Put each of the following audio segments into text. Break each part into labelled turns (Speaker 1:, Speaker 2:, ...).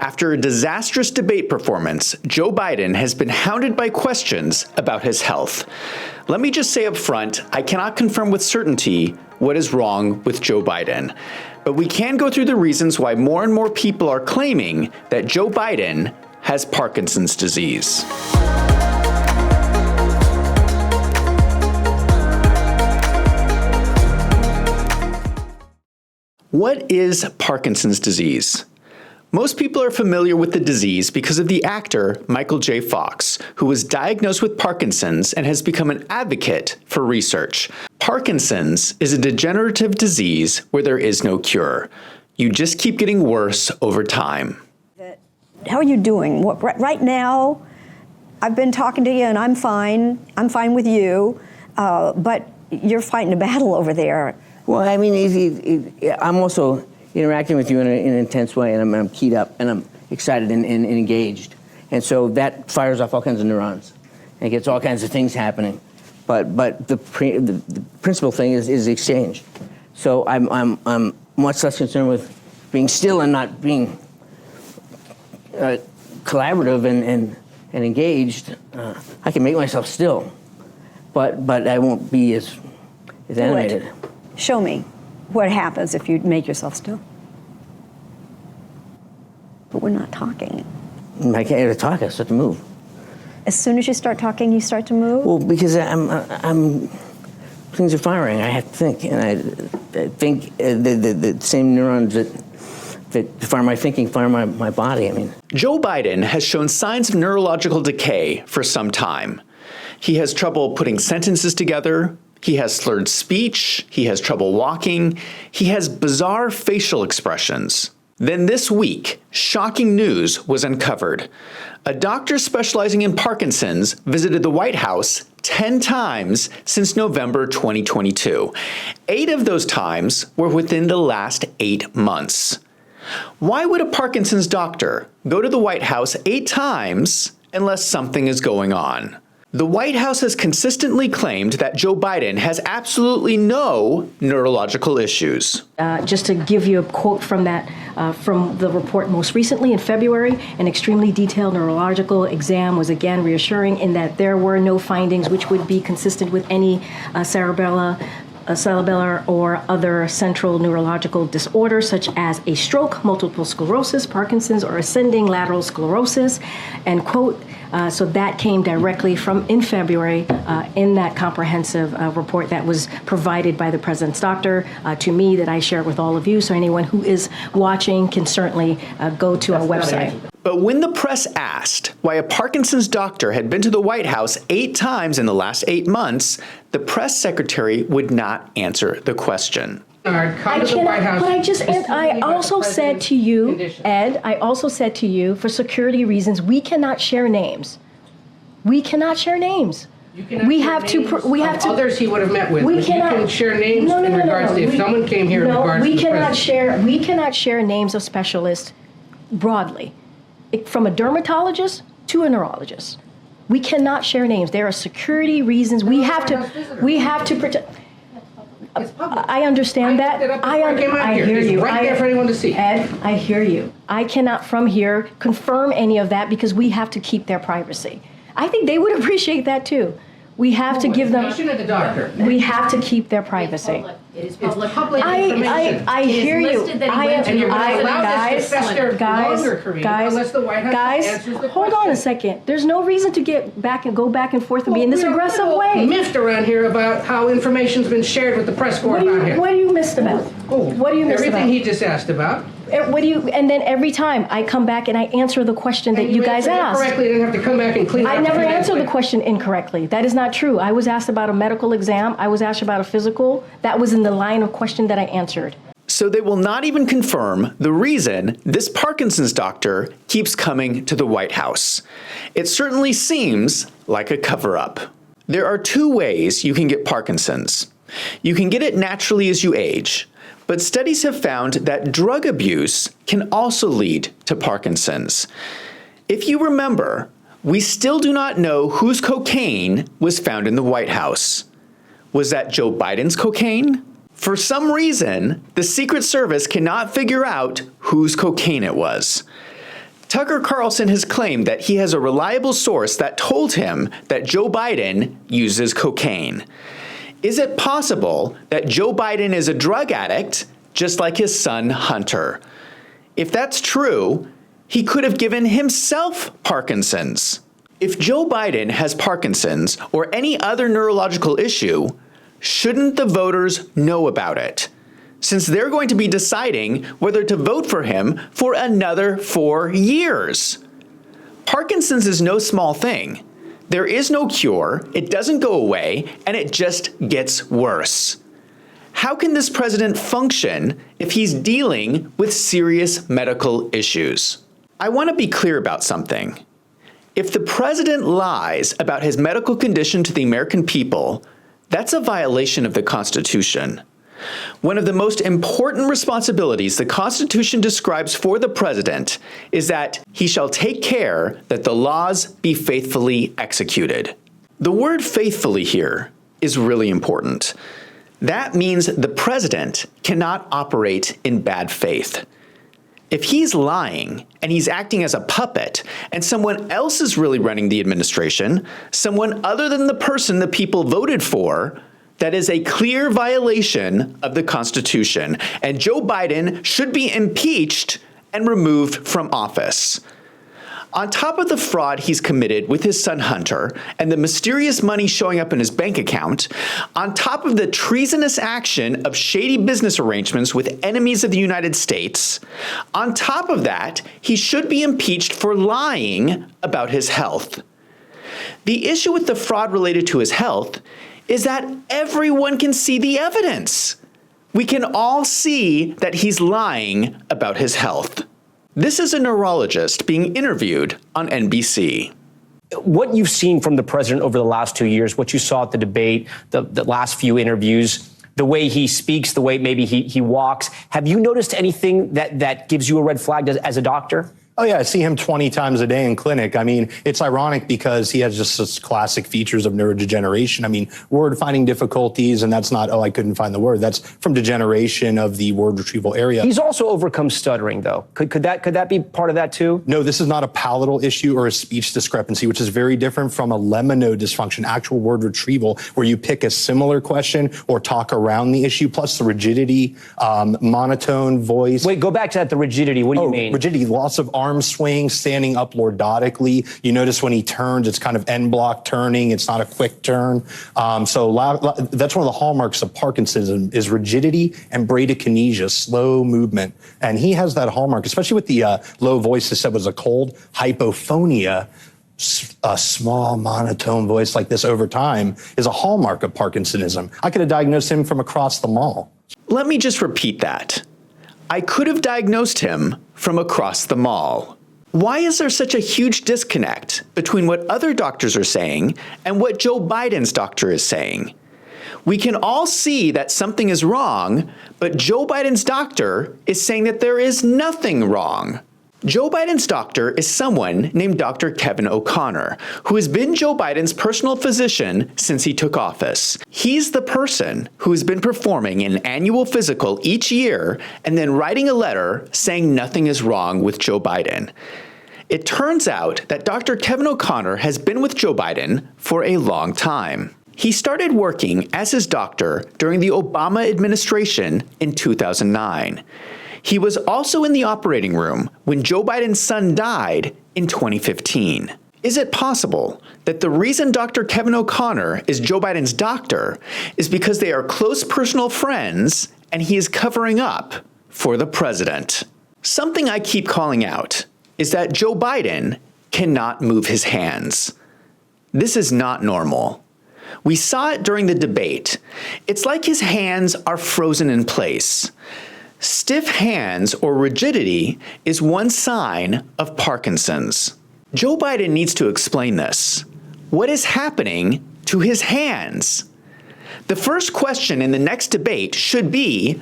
Speaker 1: After a disastrous debate performance, Joe Biden has been hounded by questions about his health. Let me just say up front, I cannot confirm with certainty what is wrong with Joe Biden. But we can go through the reasons why more and more people are claiming that Joe Biden has Parkinson's disease. What is Parkinson's disease? Most people are familiar with the disease because of the actor Michael J. Fox, who was diagnosed with Parkinson's and has become an advocate for research. Parkinson's is a degenerative disease where there is no cure. You just keep getting worse over time.
Speaker 2: How are you doing? Right now, I've been talking to you and I'm fine. I'm fine with you, but you're fighting a battle over there.
Speaker 3: Well, I mean, I'm also interacting with you in an intense way, and I'm keyed up, and I'm excited and engaged. And so that fires off all kinds of neurons and gets all kinds of things happening. But the principal thing is exchange. So I'm much less concerned with being still and not being collaborative and engaged. I can make myself still, but I won't be as animated.
Speaker 2: Show me what happens if you make yourself still. But we're not talking.
Speaker 3: I can't talk. I start to move.
Speaker 2: As soon as you start talking, you start to move?
Speaker 3: Well, because I'm things are firing. I have to think, and I think the same neurons that fire my thinking fire my body. I mean,
Speaker 1: Joe Biden has shown signs of neurological decay for some time. He has trouble putting sentences together. He has slurred speech. He has trouble walking. He has bizarre facial expressions. Then this week, shocking news was uncovered. A doctor specializing in Parkinson's visited the White House 10 times since November 2022. 8 of those times were within the last 8 months. Why would a Parkinson's doctor go to the White House 8 times unless something is going on? The White House has consistently claimed that Joe Biden has absolutely no neurological issues.
Speaker 4: Just to give you a quote from that, from the report most recently in February, an extremely detailed neurological exam was again reassuring in that there were no findings which would be consistent with any cerebellar or other central neurological disorder such as a stroke, multiple sclerosis, Parkinson's, or ascending lateral sclerosis, end quote. So that came directly from in February in that comprehensive report that was provided by the president's doctor to me that I share with all of you. So anyone who is watching can certainly go to our website.
Speaker 1: But when the press asked why a Parkinson's doctor had been to the White House 8 times in the last 8 months, the press secretary would not answer the question.
Speaker 4: I also said to you, Ed, I also said to you, for security reasons, we cannot share names. We cannot share names.
Speaker 5: We have to. Others he would have met with. You can share names in regards to if someone came here in regards to the president.
Speaker 4: We cannot share names of specialists broadly, from a dermatologist to a neurologist. We cannot share names. There are security reasons. We have to protect. I understand that. I hear you.
Speaker 5: Right there for anyone to see.
Speaker 4: Ed, I hear you. I cannot from here confirm any of that because we have to keep their privacy. I think they would appreciate that too. We have to give them.
Speaker 5: The doctor.
Speaker 4: We have to keep their privacy.
Speaker 6: It is public
Speaker 4: information. I hear you. Guys, hold on a second. There's no reason to go back and forth and be in this aggressive way.
Speaker 5: Miffed around here about how information's been shared with the press corps around here.
Speaker 4: What do you missed about? What do you missed about?
Speaker 5: Everything he just asked about.
Speaker 4: And then every time I come back and I answer the question that you guys asked.
Speaker 5: Correctly, you didn't have to come back and clean up.
Speaker 4: I never answered the question incorrectly. That is not true. I was asked about a medical exam. I was asked about a physical. That was in the line of question that I answered.
Speaker 1: So they will not even confirm the reason this Parkinson's doctor keeps coming to the White House. It certainly seems like a cover-up. There are 2 ways you can get Parkinson's. You can get it naturally as you age, but studies have found that drug abuse can also lead to Parkinson's. If you remember, we still do not know whose cocaine was found in the White House. Was that Joe Biden's cocaine? For some reason, the Secret Service cannot figure out whose cocaine it was. Tucker Carlson has claimed that he has a reliable source that told him that Joe Biden uses cocaine. Is it possible that Joe Biden is a drug addict, just like his son Hunter? If that's true, he could have given himself Parkinson's. If Joe Biden has Parkinson's or any other neurological issue, shouldn't the voters know about it, since they're going to be deciding whether to vote for him for another 4 years? Parkinson's is no small thing. There is no cure, it doesn't go away, and it just gets worse. How can this president function if he's dealing with serious medical issues? I want to be clear about something. If the president lies about his medical condition to the American people, that's a violation of the Constitution. One of the most important responsibilities the Constitution describes for the president is that he shall take care that the laws be faithfully executed. The word faithfully here is really important. That means the president cannot operate in bad faith. If he's lying and he's acting as a puppet and someone else is really running the administration, someone other than the person the people voted for, that is a clear violation of the Constitution, and Joe Biden should be impeached and removed from office. On top of the fraud he's committed with his son Hunter and the mysterious money showing up in his bank account, on top of the treasonous action of shady business arrangements with enemies of the United States, on top of that, he should be impeached for lying about his health. The issue with the fraud related to his health is that everyone can see the evidence. We can all see that he's lying about his health. This is a neurologist being interviewed on NBC.
Speaker 6: What you've seen from the president over the last 2 years, what you saw at the debate, the last few interviews, the way he speaks, the way maybe he walks, have you noticed anything that gives you a red flag as a doctor?
Speaker 7: Oh, yeah, I see him 20 times a day in clinic. I mean, it's ironic because he has just such classic features of neurodegeneration. I mean, word finding difficulties, and that's not, oh, I couldn't find the word. That's from degeneration of the word retrieval area.
Speaker 6: He's also overcome stuttering, though. Could that be part of that, too?
Speaker 7: No, this is not a palatal issue or a speech discrepancy, which is very different from a lemino dysfunction, actual word retrieval, where you pick a similar question or talk around the issue, plus the rigidity, monotone voice.
Speaker 6: Wait, go back to that, the rigidity. What do you mean?
Speaker 7: Rigidity, loss of arm swing, standing up lordotically. You notice when he turns, it's kind of end block turning. It's not a quick turn. So that's one of the hallmarks of Parkinson's is rigidity and bradykinesia, slow movement. And he has that hallmark, especially with the low voice that said was a cold, hypophonia. A small monotone voice like this over time is a hallmark of Parkinsonism. I could have diagnosed him from across the mall.
Speaker 1: Let me just repeat that. I could have diagnosed him from across the mall. Why is there such a huge disconnect between what other doctors are saying and what Joe Biden's doctor is saying? We can all see that something is wrong, but Joe Biden's doctor is saying that there is nothing wrong. Joe Biden's doctor is someone named Dr. Kevin O'Connor, who has been Joe Biden's personal physician since he took office. He's the person who has been performing an annual physical each year and then writing a letter saying nothing is wrong with Joe Biden. It turns out that Dr. Kevin O'Connor has been with Joe Biden for a long time. He started working as his doctor during the Obama administration in 2009. He was also in the operating room when Joe Biden's son died in 2015. Is it possible that the reason Dr. Kevin O'Connor is Joe Biden's doctor is because they are close personal friends and he is covering up for the president? Something I keep calling out is that Joe Biden cannot move his hands. This is not normal. We saw it during the debate. It's like his hands are frozen in place. Stiff hands or rigidity is one sign of Parkinson's. Joe Biden needs to explain this. What is happening to his hands? The first question in the next debate should be,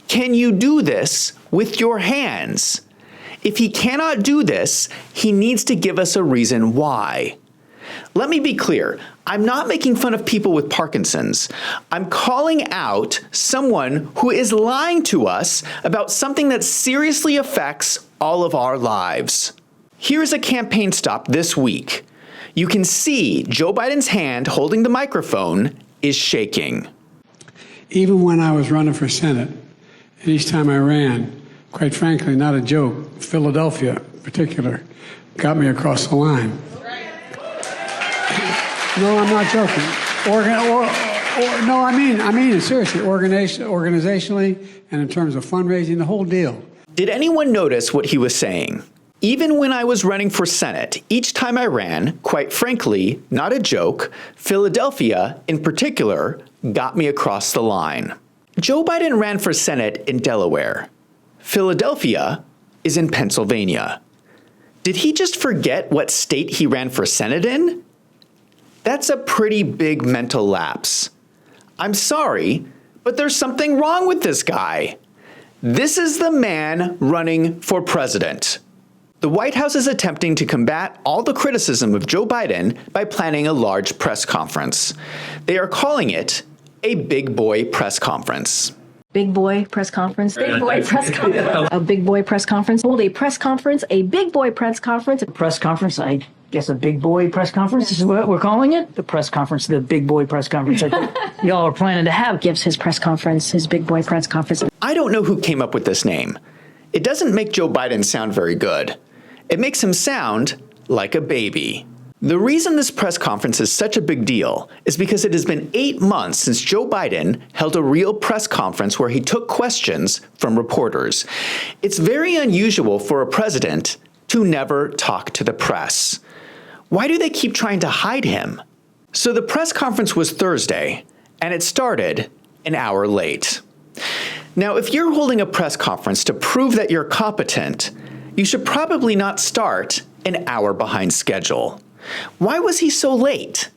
Speaker 1: can you do this with your hands? If he cannot do this, he needs to give us a reason why. Let me be clear. I'm not making fun of people with Parkinson's. I'm calling out someone who is lying to us about something that seriously affects all of our lives. Here's a campaign stop this week. You can see Joe Biden's hand holding the microphone is shaking.
Speaker 8: Even when I was running for Senate, and each time I ran, quite frankly, not a joke, Philadelphia in particular got me across the line. No, I'm not joking. No, I mean it seriously. Organizationally and in terms of fundraising, the whole deal.
Speaker 1: Did anyone notice what he was saying? Even when I was running for Senate, each time I ran, quite frankly, not a joke, Philadelphia, in particular, got me across the line. Joe Biden ran for Senate in Delaware. Philadelphia is in Pennsylvania. Did he just forget what state he ran for Senate in? That's a pretty big mental lapse. I'm sorry, but there's something wrong with this guy. This is the man running for president. The White House is attempting to combat all the criticism of Joe Biden by planning a large press conference. They are calling it a big boy press conference.
Speaker 4: Big boy press conference. Big boy press conference. A big boy press conference. Hold a press conference. A big boy press conference.
Speaker 9: Press conference. I guess a big boy press conference is what we're calling it. The press conference. The big boy press conference. I think y'all are planning to have.
Speaker 4: Gives his press conference. His big boy press conference.
Speaker 1: I don't know who came up with this name. It doesn't make Joe Biden sound very good. It makes him sound like a baby. The reason this press conference is such a big deal is because it has been 8 months since Joe Biden held a real press conference where he took questions from reporters. It's very unusual for a president to never talk to the press. Why do they keep trying to hide him? So the press conference was Thursday, and it started an hour late. Now, if you're holding a press conference to prove that you're competent, you should probably not start an hour behind schedule. Why was he so late?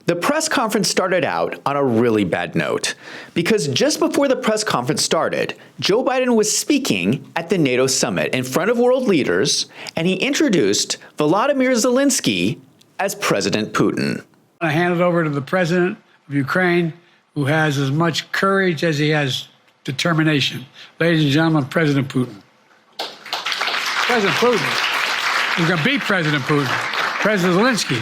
Speaker 1: The press conference started out on a really bad note because just before the press conference started, Joe Biden was speaking at the NATO summit in front of world leaders, and he introduced Volodymyr Zelensky as President Putin.
Speaker 8: I hand it over to the president of Ukraine, who has as much courage as he has determination. Ladies and gentlemen, President Putin. President Putin. He's going to beat President Putin. President Zelensky.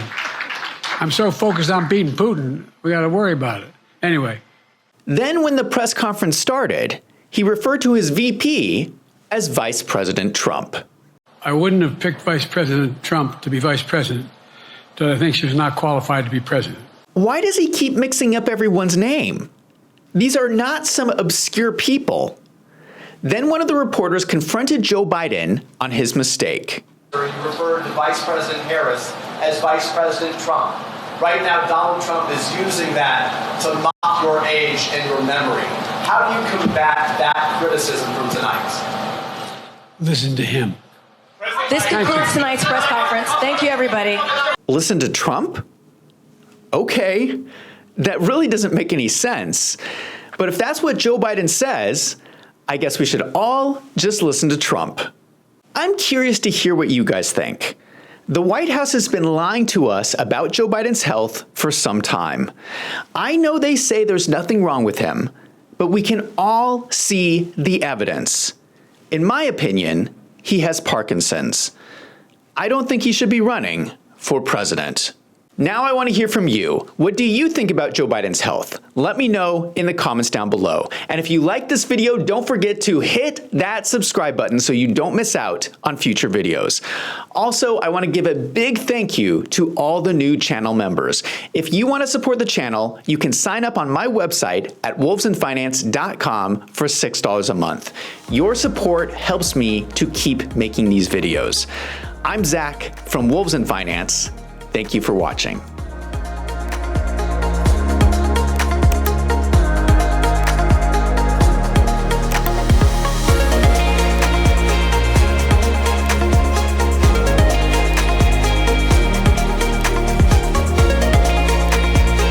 Speaker 8: I'm so focused on beating Putin, we got to worry about it. Anyway.
Speaker 1: Then when the press conference started, he referred to his VP as Vice President Trump.
Speaker 8: I wouldn't have picked Vice President Trump to be vice president, but I think she was not qualified to be president.
Speaker 1: Why does he keep mixing up everyone's name? These are not some obscure people. Then one of the reporters confronted Joe Biden on his mistake.
Speaker 10: You referred to Vice President Harris as Vice President Trump. Right now, Donald Trump is using that to mock your age and your memory. How do you combat that criticism from tonight?
Speaker 8: Listen to him.
Speaker 11: This concludes tonight's press conference. Thank you, everybody.
Speaker 1: Listen to Trump? Okay, that really doesn't make any sense. But if that's what Joe Biden says, I guess we should all just listen to Trump. I'm curious to hear what you guys think. The White House has been lying to us about Joe Biden's health for some time. I know they say there's nothing wrong with him, but we can all see the evidence. In my opinion, he has Parkinson's. I don't think he should be running for president. Now I want to hear from you. What do you think about Joe Biden's health? Let me know in the comments down below. And if you like this video, don't forget to hit that subscribe button so you don't miss out on future videos. Also, I want to give a big thank you to all the new channel members. If you want to support the channel, you can sign up on my website at wolvesandfinance.com for $6 a month. Your support helps me to keep making these videos. I'm Zach from Wolves and Finance. Thank you for watching.